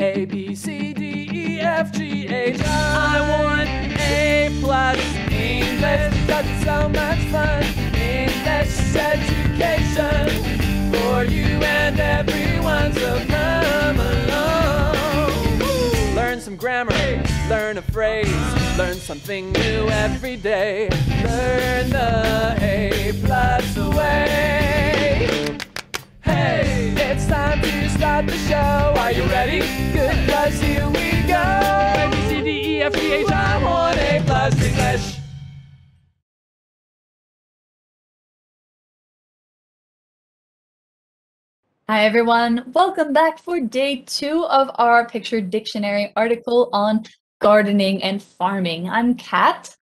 A, B, C, D, E, F, G, H, I want A+. English, that's so much fun. English education for you and everyone, so come along. Learn some grammar, learn a phrase, learn something new every day. Learn the A+ way. Hey, it's time to start the show. Are you ready? Good, 'cause here we go. A, B, C, D, E, F, G, H, I want A+ English. Hi everyone, welcome back for day 2 of our picture dictionary article on gardening and farming. I'm Kat.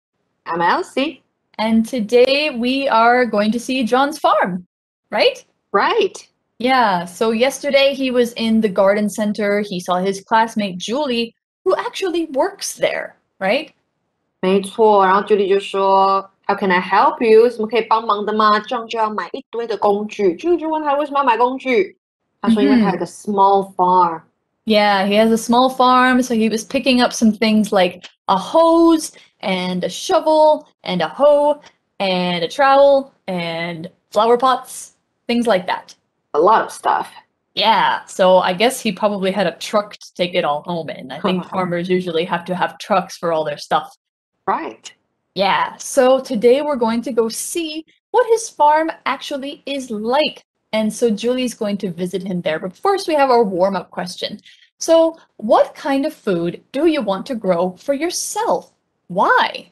I'm Elsie. And today we are going to see John's farm, right? Right. Yeah, so yesterday he was in the garden center. He saw his classmate Julie, who actually works there, right? 没错，然后 Julie 就说 How can I help you? 有什么可以帮忙的吗？ John 就要买一堆的工具。 Julie 就问他为什么要买工具？他说因为他有个 small farm. Yeah, he has a small farm, so he was picking up some things like a hose and a shovel and a hoe and a trowel and flower pots, things like that. A lot of stuff. Yeah, so I guess he probably had a truck to take it all home in. I think farmers usually have to have trucks for all their stuff. Right. Yeah, so today we're going to go see what his farm actually is like. And so Julie's going to visit him there. But first we have our warm-up question. So what kind of food do you want to grow for yourself? Why?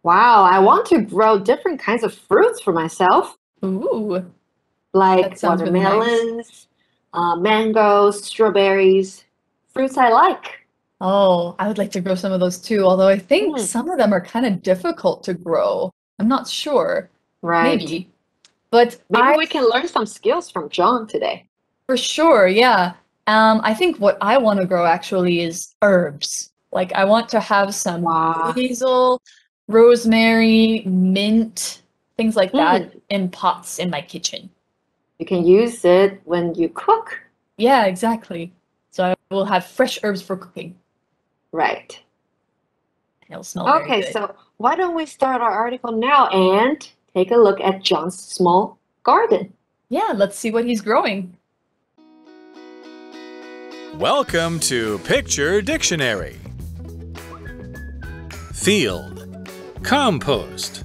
Wow, I want to grow different kinds of fruits for myself. Ooh. Like watermelons, really nice. Mangoes, strawberries, fruits I like. Oh, I would like to grow some of those too, although I think some of them are kind of difficult to grow. I'm not sure. Right. Maybe. But maybe we can learn some skills from John today. For sure, yeah. I think what I want to grow actually is herbs. Like I want to have some basil, rosemary, mint, things like that in pots in my kitchen. You can use it when you cook. Yeah, exactly. So I will have fresh herbs for cooking. Right. It'll smell very good. Okay, so why don't we start our article now and take a look at John's small garden. Yeah, let's see what he's growing. Welcome to Picture Dictionary. Field, compost,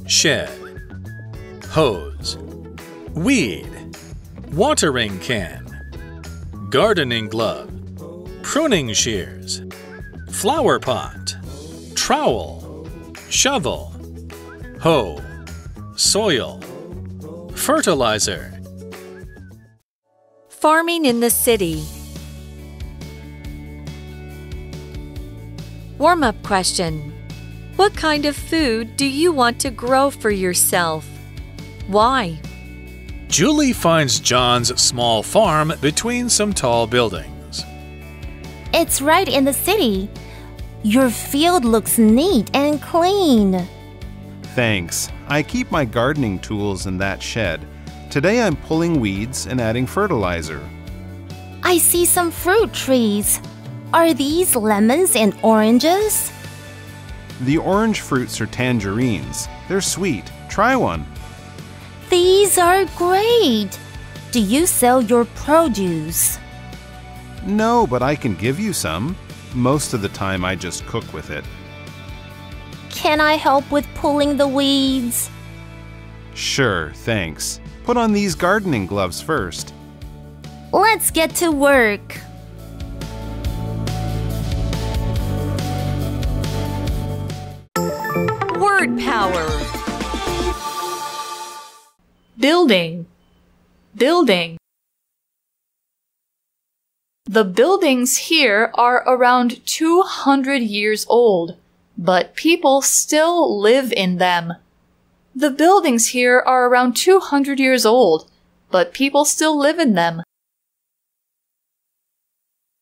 shed, hose, weed, watering can, gardening glove, pruning shears, flower pot, trowel, shovel, hoe, soil, fertilizer. Farming in the city. Warm-up question. What kind of food do you want to grow for yourself? Why? Julie finds John's small farm between some tall buildings. It's right in the city. Your field looks neat and clean. Thanks. I keep my gardening tools in that shed. Today I'm pulling weeds and adding fertilizer. I see some fruit trees. Are these lemons and oranges? The orange fruits are tangerines. They're sweet. Try one. These are great. Do you sell your produce? No, but I can give you some. Most of the time I just cook with it. Can I help with pulling the weeds? Sure, thanks. Put on these gardening gloves first. Let's get to work. Word power. Building. Building. The buildings here are around 200 years old, but people still live in them. The buildings here are around 200 years old, but people still live in them.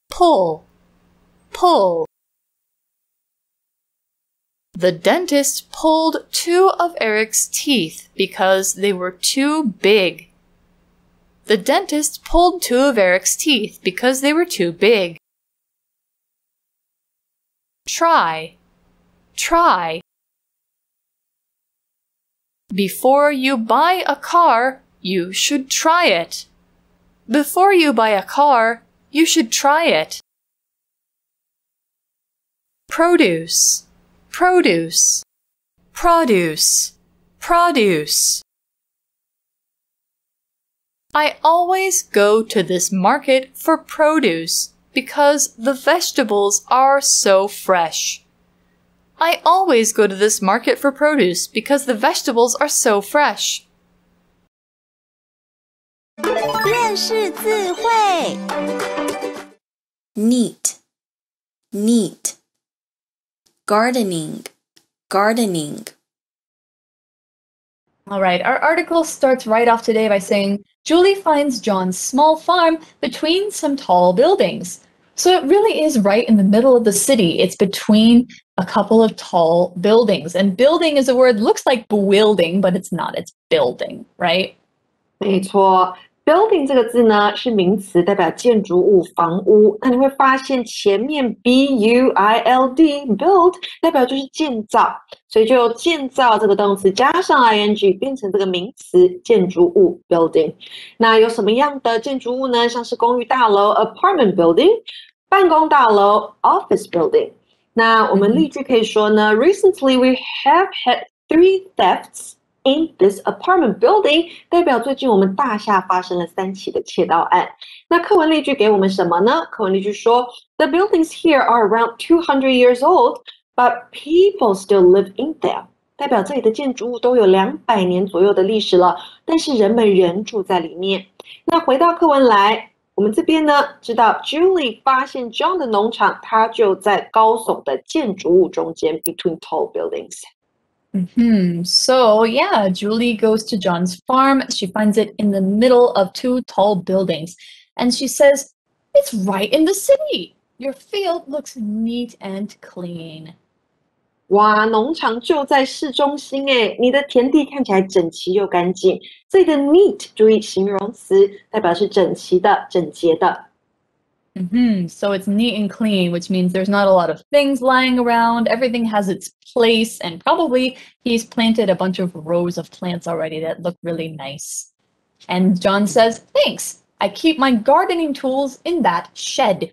Pull. Pull. The dentist pulled 2 of Eric's teeth because they were too big. The dentist pulled 2 of Eric's teeth because they were too big. Try. Try. Before you buy a car, you should try it. Before you buy a car, you should try it. Produce. Produce. Produce. Produce. I always go to this market for produce because the vegetables are so fresh. I always go to this market for produce because the vegetables are so fresh. 认识字汇 Neat Neat Gardening Gardening All right, our article starts right off today by saying, Julie finds John's small farm between some tall buildings. So it really is right in the middle of the city. It's between a couple of tall buildings. And building is a word, looks like bewilding, but it's not. It's building, right? 没错。Building 这个字呢是名词，代表建筑物、房屋。那你会发现前面 build build 代表就是建造，所以就由建造这个动词加上 ing 变成这个名词建筑物 building。那有什么样的建筑物呢？像是公寓大楼 apartment building， 办公大楼 office building。那我们例句可以说呢 Recently we have had 3 thefts in this apartment building 代表最近我们大厦发生了3起的窃盗案。那课文例句给我们什么呢？课文例句说 The buildings here are around 200 years old, but people still live in them 代表这里的建筑物都有200年左右的历史了，但是人们仍住在里面。那回到课文来，我们这边呢知道 Julie 发现 John 的农场，它就在高耸的建筑物中间 between tall buildings。So, yeah, Julie goes to John's farm. She finds it in the middle of 2 tall buildings. And she says, it's right in the city. Your field looks neat and clean. 哇，农场就在市中心诶，你的田地看起来整齐又干净。这里的 neat 注意形容词，代表是整齐的、整洁的。So it's neat and clean, which means there's not a lot of things lying around. Everything has its place, and probably he's planted a bunch of rows of plants already that look really nice. And John says, thanks. I keep my gardening tools in that shed.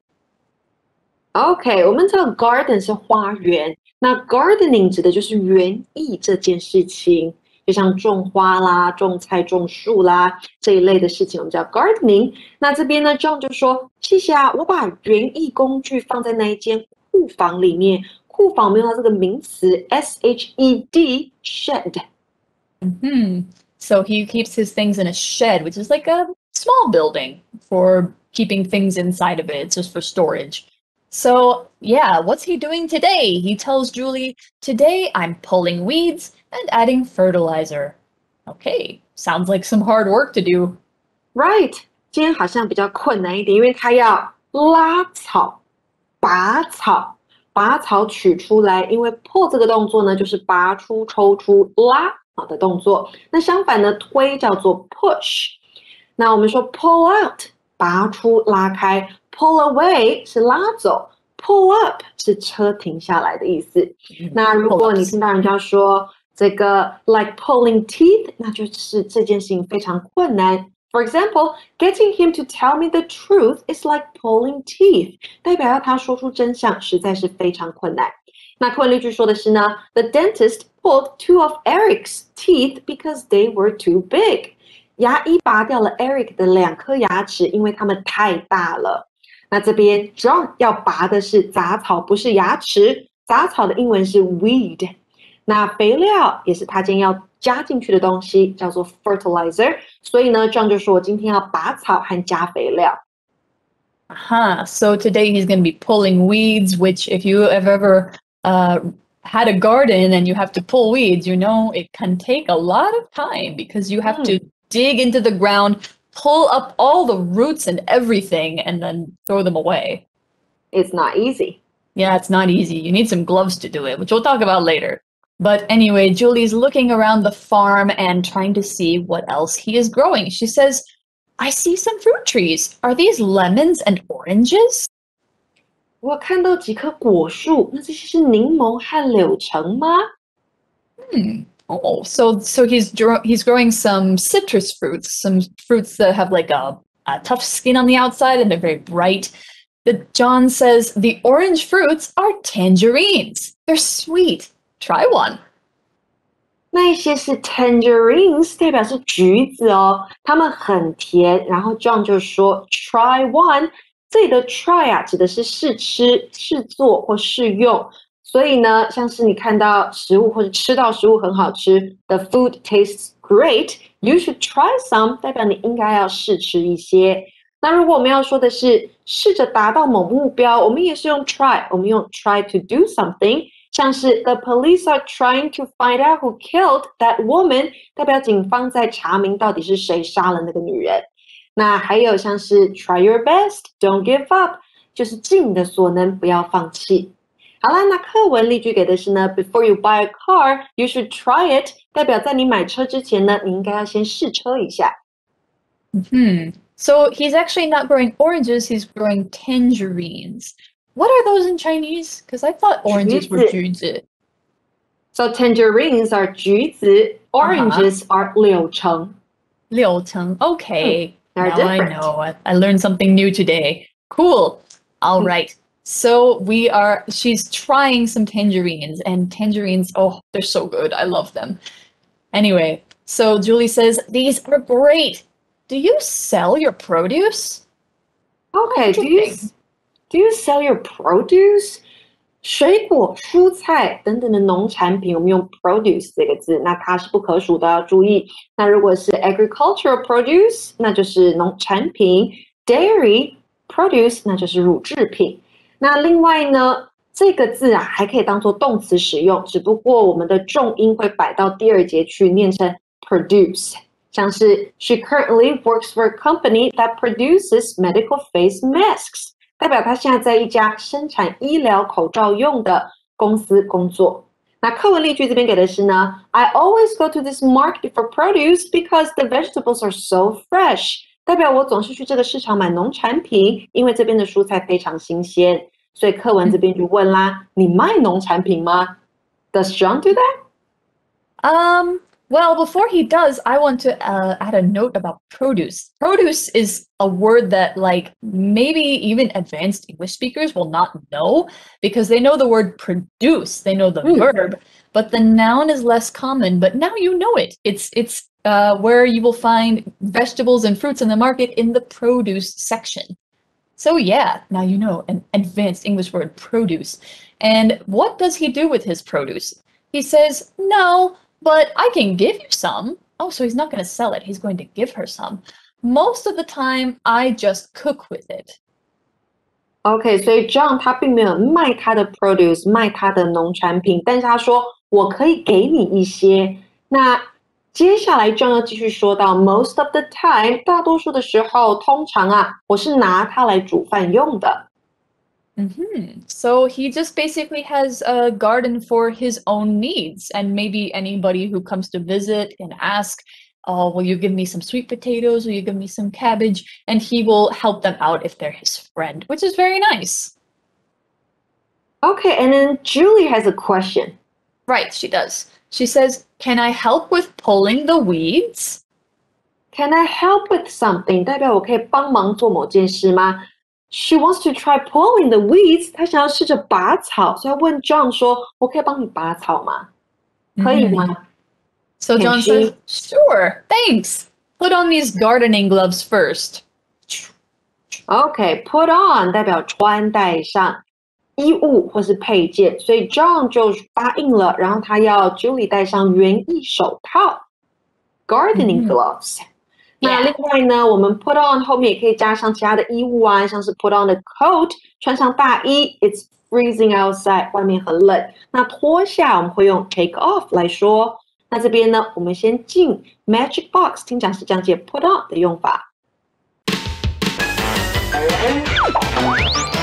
OK， 我们知道 garden 是花园，那 gardening 指的就是园艺这件事情。就像种花啦、种菜、种树啦这一类的事情，我们叫 gardening。那这边呢 ，John 就说：“谢谢啊，我把园艺工具放在那一间库房里面。库房我们用到这个名词 shed shed。So he keeps his things in a shed, which is like a small building for keeping things inside of it. It's just for storage. So yeah, what's he doing today? He tells Julie, today I'm pulling weeds and adding fertilizer. Okay, sounds like some hard work to do. Right， 今天好像比较困难一点，因为他要拉草、拔草，把草取出来。因为 pull 这个动作呢，就是拔出、抽出、拉好的动作。那相反呢，推叫做 push。那我们说 pull out， 拔出、拉开 ；pull away 是拉走 ；pull up 是车停下来的意思。那如果你听到人家说这个 like pulling teeth， 那就是这件事情非常困难。For example, getting him to tell me the truth is like pulling teeth， 代表要他说出真相实在是非常困难。那课文例句说的是呢 ，The dentist pulled 2 of Eric's teeth because they were too big。牙医拔掉了 Eric 的2颗牙齿，因为它们太大了。那这边 John 要拔的是杂草，不是牙齿。杂草的英文是 weed。那肥料也是他今天要加进去的东西，叫做 fertilizer。所以呢 ，John 就说我今天要拔草和加肥料。So today he's going to be pulling weeds, which if you have ever had a garden and you have to pull weeds, you know it can take a lot of time because you have to dig into the ground, pull up all the roots and everything, and then throw them away. It's not easy. Yeah, it's not easy. You need some gloves to do it, which we'll talk about later. But anyway, Julie's looking around the farm and trying to see what else he is growing. She says, I see some fruit trees. Are these lemons and oranges? 我看到几棵果树，那这些是柠檬和柳橙吗？ Oh, so he's growing some citrus fruits, some fruits that have like a tough skin on the outside and they're very bright. John says the orange fruits are tangerines. They're sweet. Try one. 那一些是 tangerines， 代表是橘子哦，它们很甜。然后 John 就说 try one， 这里的 try 啊指的是试吃、试做或试用。所以呢，像是你看到食物或者吃到食物很好吃 ，the food tastes great, you should try some， 代表你应该要试吃一些。那如果我们要说的是试着达到某目标，我们也是用 try， 我们用 try to do something。像是 The police are trying to find out who killed that woman， 代表警方在查明到底是谁杀了那个女人。那还有像是 Try your best, don't give up， 就是尽你的所能，不要放弃。好啦，那课文例句给的是呢 Before you buy a car, you should try it， 代表在你买车之前呢，你应该要先试车一下。So he's actually not growing oranges, he's growing tangerines.What are those in Chinese? Because I thought oranges were 橘子. So tangerines are 橘子, oranges are 柳橙. 柳橙. Okay. They're now different. I know. I learned something new today. Cool. All right. So she's trying some tangerines, and tangerines, oh, they're so good. I love them. Anyway, so Julie says, these are great. Do you sell your produce? Okay, do you sell your produce? 水果、蔬菜等等的农产品，我们用 produce 这个字，那它是不可数的，要注意。那如果是 agricultural produce， 那就是农产品 ；dairy produce， 那就是乳制品。那另外呢，这个字啊还可以当做动词使用，只不过我们的重音会摆到第二节去，念成 produce。像是 She currently works for a company that produces medical face masks。代表他现在在一家生产医疗口罩用的公司工作。那课文例句这边给的是呢 I always go to this market for produce because the vegetables are so fresh。代表我总是去这个市场买农产品，因为这边的蔬菜非常新鲜。所以课文这边就问啦，你卖农产品吗？ Does John do that? Well, before he does, I want to add a note about produce. Produce is a word that like maybe even advanced English speakers will not know because they know the word produce, they know the verb, but the noun is less common, but now you know it. It's where you will find vegetables and fruits in the market in the produce section. So yeah, now you know an advanced English word, produce. And what does he do with his produce? He says, no, but I can give you some. Oh, so he's not going to sell it. He's going to give her some. Most of the time, I just cook with it. OK， 所以 John 他并没有卖他的 produce， 卖他的农产品，但是他说我可以给你一些。那接下来 John 要继续说到 most of the time， 大多数的时候，通常啊，我是拿它来煮饭用的。So he just basically has a garden for his own needs, and maybe anybody who comes to visit and ask, oh, will you give me some sweet potatoes? Will you give me some cabbage? And he will help them out if they're his friend, which is very nice. Okay, and then Julie has a question. Right, she does. She says, can I help with pulling the weeds? Can I help with something? 代表我可以帮忙做某件事吗？She wants to try pulling the weeds. 她想要试着拔草，所以要问 John 说：“我可以帮你拔草吗？可以吗？” So John says, "Sure, thanks. Put on these gardening gloves first." Okay, put on 代表穿戴上衣物或是配件，所以 John 就答应了，然后他要 Julie 戴上园艺手套 ，gardening gloves。那另外呢，我们 put on 后面也可以加上其他的衣物啊，像是 put on a coat， 穿上大衣 ，It's freezing outside， 外面很冷。那脱下我们会用 take off 来说。那这边呢，我们先进 Magic Box 听讲师讲解 put on 的用法。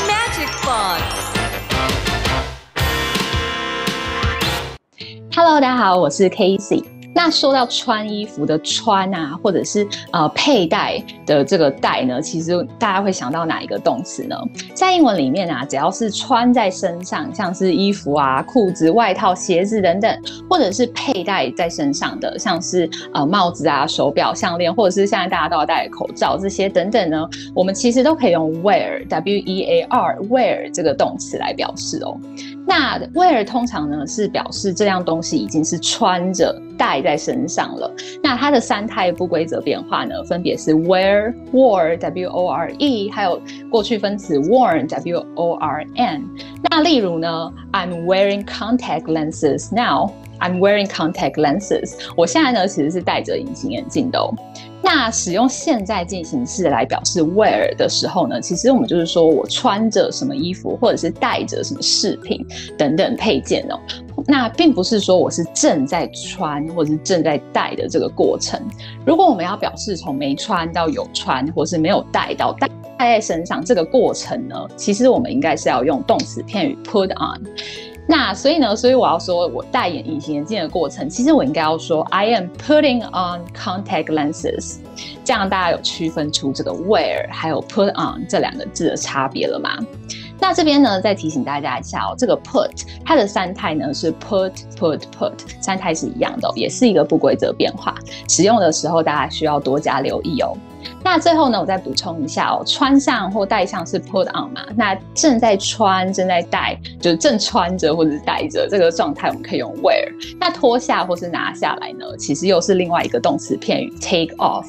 Magic Box。Hello， 大家好，我是 Casey。那说到穿衣服的穿啊，或者是佩戴的这个戴呢，其实大家会想到哪一个动词呢？在英文里面啊，只要是穿在身上，像是衣服啊、裤子、外套、鞋子等等，或者是佩戴在身上的，像是帽子啊、手表、项链，或者是现在大家都要戴的口罩这些等等呢，我们其实都可以用 wear 这个动词来表示哦。那 wear 通常呢是表示这样东西已经是穿着戴在身上了。那它的三态不规则变化呢，分别是 wore W-O-R-E， 还有过去分词 worn W-O-R-N。那例如呢 I'm wearing contact lenses now。I'm wearing contact lenses。我现在呢其实是戴着隐形眼镜的哦。那使用现在进行式来表示 wear 的时候呢，其实我们就是说我穿着什么衣服，或者是戴着什么饰品等等配件哦。那并不是说我是正在穿或者是正在戴的这个过程。如果我们要表示从没穿到有穿，或是没有戴到戴在身上这个过程呢，其实我们应该是要用动词片语 put on。那所以我要说我戴隐形眼镜的过程，其实我应该要说 I am putting on contact lenses， 这样大家有区分出这个 wear 还有 put on 这两个字的差别了吗？那这边呢再提醒大家一下哦，这个 put 它的三态呢是 put， 三态是一样的哦，也是一个不规则变化，使用的时候大家需要多加留意哦。那最后呢，我再补充一下哦，穿上或戴上是 put on 嘛，那正在穿、正在戴，就是正穿着或者是戴着这个状态，我们可以用 wear。那脱下或是拿下来呢，其实又是另外一个动词片语 take off。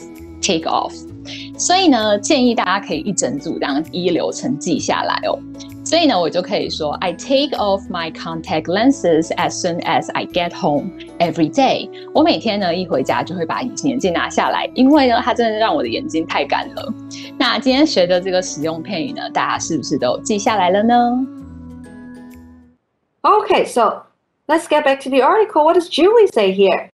所以呢，建议大家可以一整组这样依流程记下来哦。所以呢，我就可以说 I take off my contact lenses as soon as I get home every day。我每天呢一回家就会把隐形眼镜拿下来，因为呢它真的让我的眼睛太干了。那今天学的这个实用片语呢，大家是不是都有记下来了呢？ Okay, so let's get back to the article. What does Julie say here?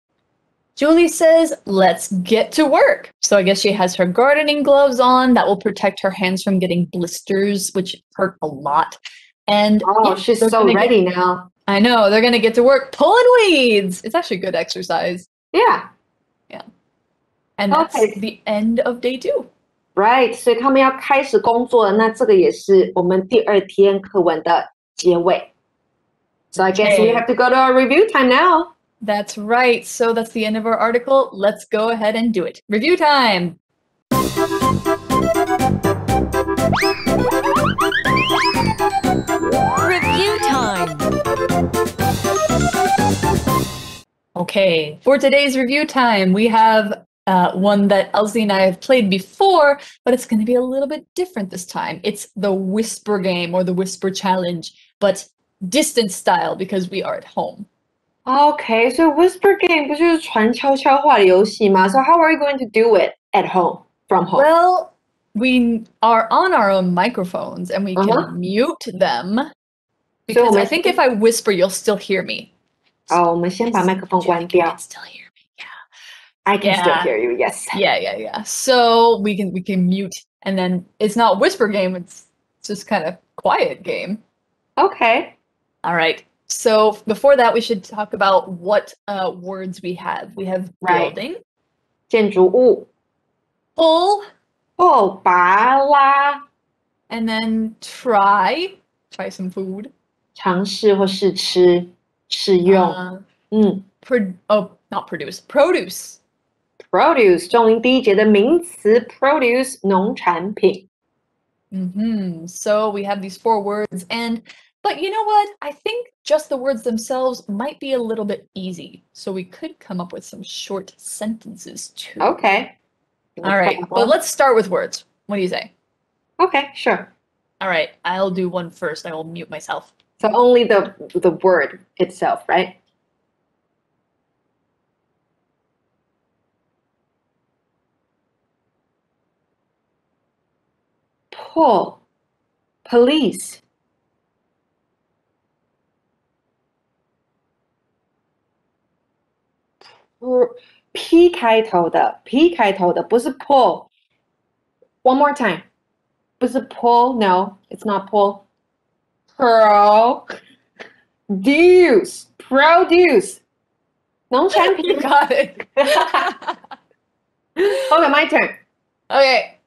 Julie says, let's get to work. So I guess she has her gardening gloves on that will protect her hands from getting blisters, which hurt a lot. And yeah, she's so ready now. I know, they're going to get to work pulling weeds. It's actually good exercise. Yeah. And that's the end of day 2. Right, 所以他们要开始工作了，那这个也是我们第2天课文的结尾。So I guess we have to go to our review time now. That's right. So that's the end of our article. Let's go ahead and do it. Review time. Review time. Okay, for today's review time, we have one that Elsie and I have played before, but it's going to be a little bit different this time. It's the whisper game or the whisper challenge, but distance style because we are at home. Okay, so whisper game 不就是传悄悄话的游戏吗？ So how are you going to do it at home, from home? Well, we are on our own microphones and we can mute them because I think if I whisper, you'll still hear me. 我们先把麦克风关掉。 You can still hear me, yeah. I can still hear you, yes. Yeah. So we can mute, and then it's not whisper game, it's just kind of quiet game. Okay. All right. So before that, we should talk about what words we have. We have building, 建筑物 pull, 拔拉 and then try some food. 尝试或试吃试用 Not produce, produce. Produce 重音第一节的名词 produce 农产品 So we have these 4 words, but you know what? I think just the words themselves might be a little bit easy. So we could come up with some short sentences too. Okay. All right, but let's start with words. What do you say? Okay, sure. All right, I'll do one first. I will mute myself. So only the word itself, right? Pull, police. P 开头的 P 开头的不是 pull. One more time. 不是 pull, no, it's not pull. Produce. 农产品 You got it. Okay, my turn. Okay.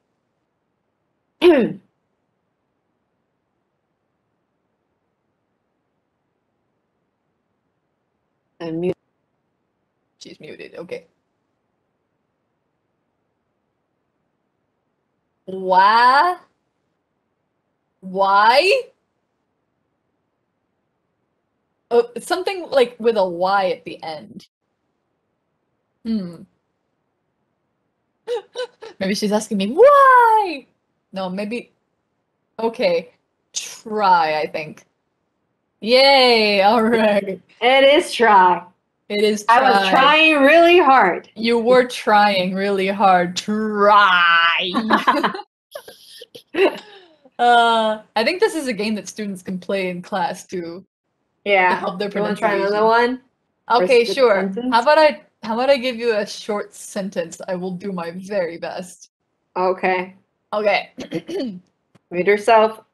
I'm mute. She's muted. Okay. Why? Oh, it's something like with a Y at the end. Maybe she's asking me, why? No, maybe. Okay. Try, I think. Yay! All right. It is try. It is I was trying really hard. You were trying really hard. Try. I think this is a game that students can play in class to Yeah. help their You want to try pronunciation. another one? Okay, First sure. sentence? How about I give you a short sentence? I will do my very best. Okay. Okay. Mute yourself.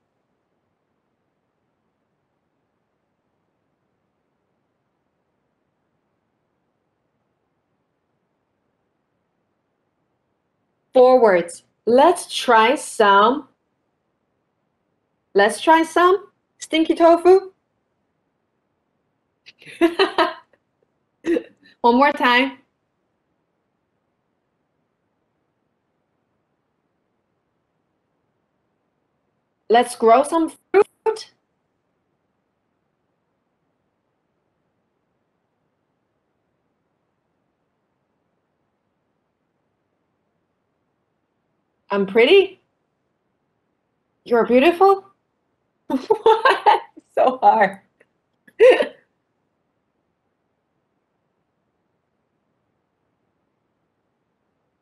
Four words. Let's try some stinky tofu. One more time. Let's grow some fruit. I'm pretty. You're beautiful. What? So hard.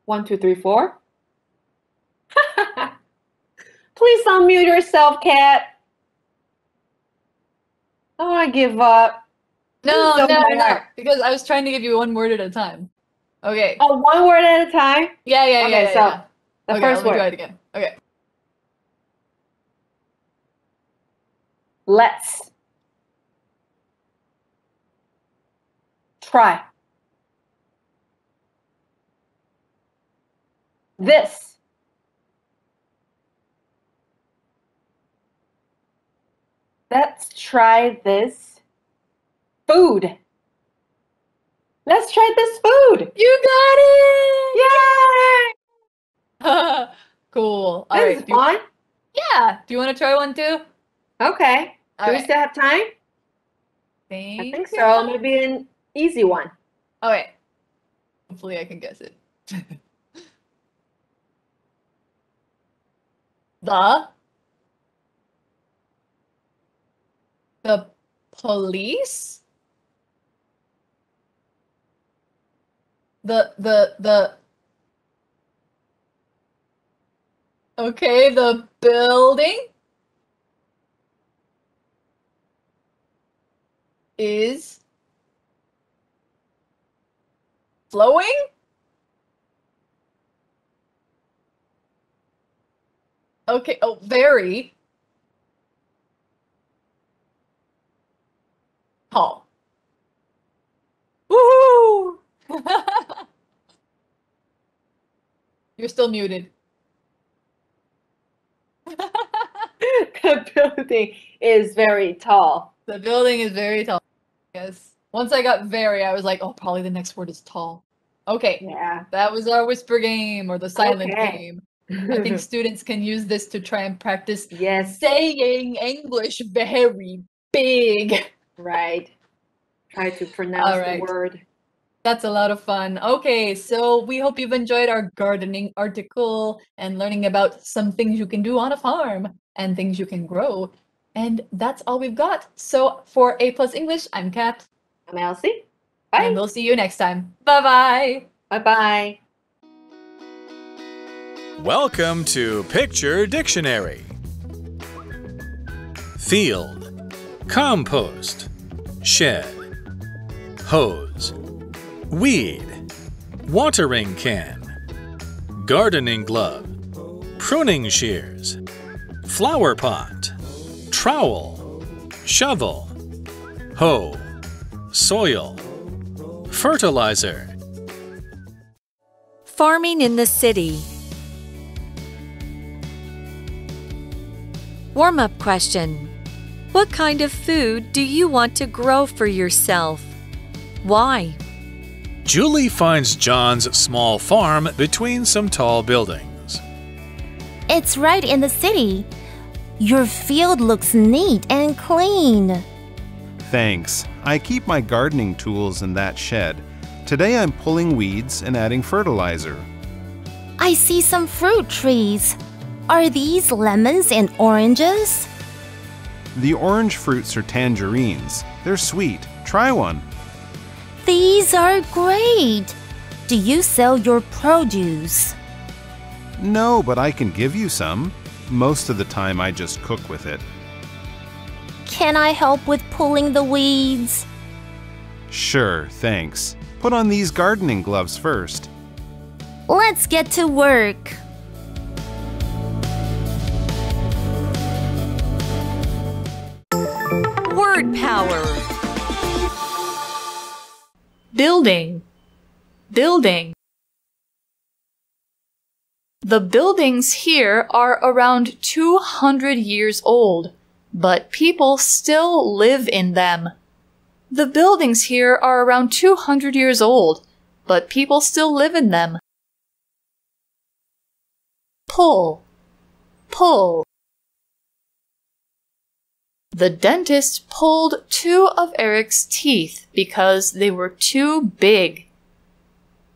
1, 2, 3, 4. Please unmute yourself, Kat. Oh, I give up. No, So no, no, hard. because I was trying to give you one word at a time. Okay. Oh, one word at a time? Yeah. Okay, so yeah. the Okay, first let me try word. it again. Okay. Let's try this. Let's try this food. Let's try this food. You got Yay! it! Cool. All This right. is fun. Yeah. Do you want to try one too? Okay. All Do we right. still have time? I think so. Maybe an easy one. Okay. Hopefully I can guess it. The police? Okay, the building is flowing? Okay, oh, very tall. Woohoo! You're still muted. The building is very tall. The building is very tall. Yes. Once I got very, I was like, oh, probably the next word is tall. Okay, Yeah. that was our whisper game or the silent Okay. game. I think students can use this to try and practice Yes. saying English very big. Right. Try to pronounce All the right. word. That's a lot of fun. Okay, so we hope you've enjoyed our gardening article and learning about some things you can do on a farm and things you can grow. And that's all we've got. So for A+ English, I'm Kat. I'm Elsie. Bye. And we'll see you next time. Bye-bye. Bye-bye. Welcome to Picture Dictionary. Field, compost, shed, hose, weed, watering can, gardening glove, pruning shears, flower pot, trowel, shovel, hoe, soil, fertilizer. Farming in the city. Warm-up question. What kind of food do you want to grow for yourself? Why? Julie finds John's small farm between some tall buildings. It's right in the city. Your field looks neat and clean. Thanks. I keep my gardening tools in that shed. Today I'm pulling weeds and adding fertilizer. I see some fruit trees. Are these lemons and oranges? The orange fruits are tangerines. They're sweet. Try one. These are great. Do you sell your produce? No, but I can give you some. Most of the time I just cook with it. Can I help with pulling the weeds? Sure, thanks. Put on these gardening gloves first. Let's get to work. Word power. Building. Building. The buildings here are around 200 years old, but people still live in them. The buildings here are around 200 years old, but people still live in them. Pull. Pull. The dentist pulled 2 of Eric's teeth because they were too big.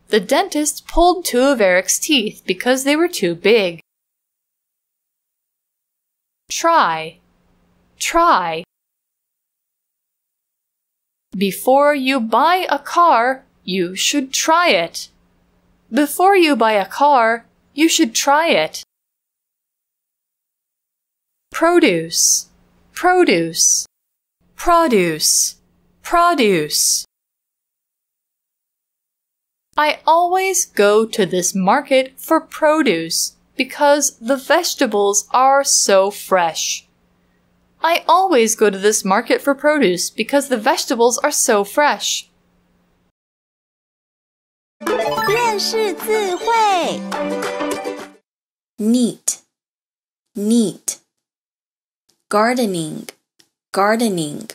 The dentist pulled 2 of Eric's teeth because they were too big. Try. Try. Before you buy a car, you should try it. Before you buy a car, you should try it. Produce. Produce. Produce. Produce. I always go to this market for produce because the vegetables are so fresh. I always go to this market for produce because the vegetables are so fresh. 认识字汇 Neat. Neat. Gardening. Gardening.